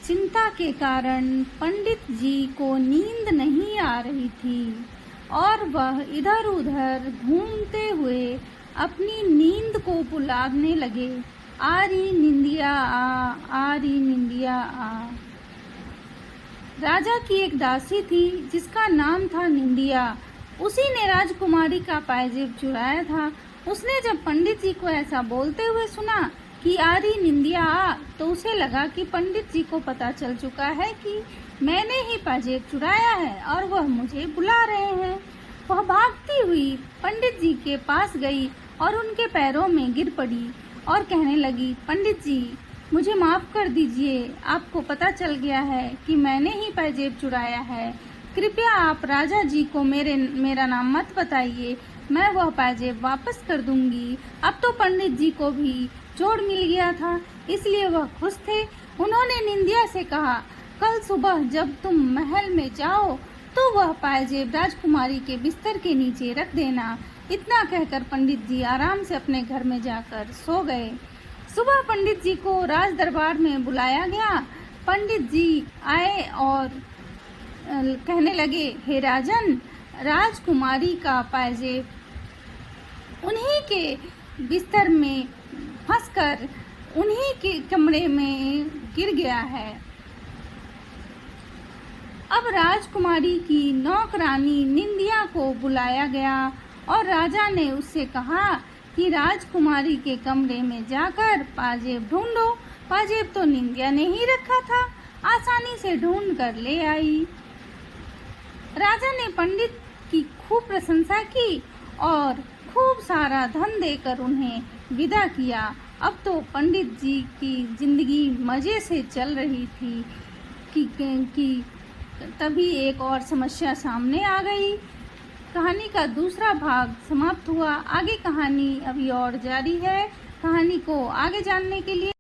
चिंता के कारण पंडित जी को नींद नहीं आ रही थी और वह इधर उधर घूमते हुए अपनी नींद को बुलाने लगे। आरी निंदिया आ, आरी निंदिया आ। राजा की एक दासी थी जिसका नाम था निंदिया। उसी ने राजकुमारी का पायजेब चुराया था। उसने जब पंडित जी को ऐसा बोलते हुए सुना कि आरी निंदिया आ, तो उसे लगा कि पंडित जी को पता चल चुका है कि मैंने ही पायजेब चुराया है और वह मुझे बुला रहे हैं। वह भागती हुई पंडित जी के पास गई और उनके पैरों में गिर पड़ी और कहने लगी, पंडित जी मुझे माफ कर दीजिए, आपको पता चल गया है कि मैंने ही पायजेब चुराया है। कृपया आप राजा जी को मेरा नाम मत बताइए, मैं वह पायजेब वापस कर दूंगी। अब तो पंडित जी को भी जोड़ मिल गया था, इसलिए वह खुश थे। उन्होंने निंदिया से कहा, कल सुबह जब तुम महल में जाओ तो वह पायजेब राजकुमारी के बिस्तर के नीचे रख देना। इतना कहकर पंडित जी आराम से अपने घर में जाकर सो गए। सुबह पंडित जी को राज दरबार में बुलाया गया। पंडित जी आए और कहने लगे, हे राजन, राजकुमारी का पायजेब उन्हीं के बिस्तर में फंसकर उन्हीं के कमरे में गिर गया है। अब राजकुमारी की नौकरानी निंदिया को बुलाया गया और राजा ने उससे कहा कि राजकुमारी के कमरे में जाकर पाजेब ढूंढो। पाजेब तो निंदिया ने ही रखा था, आसानी से ढूंढ कर ले आई। राजा ने पंडित की खूब प्रशंसा की और खूब सारा धन देकर उन्हें विदा किया। अब तो पंडित जी की जिंदगी मजे से चल रही थी कि तभी एक और समस्या सामने आ गई। कहानी का दूसरा भाग समाप्त हुआ। आगे कहानी अभी और जारी है। कहानी को आगे जानने के लिए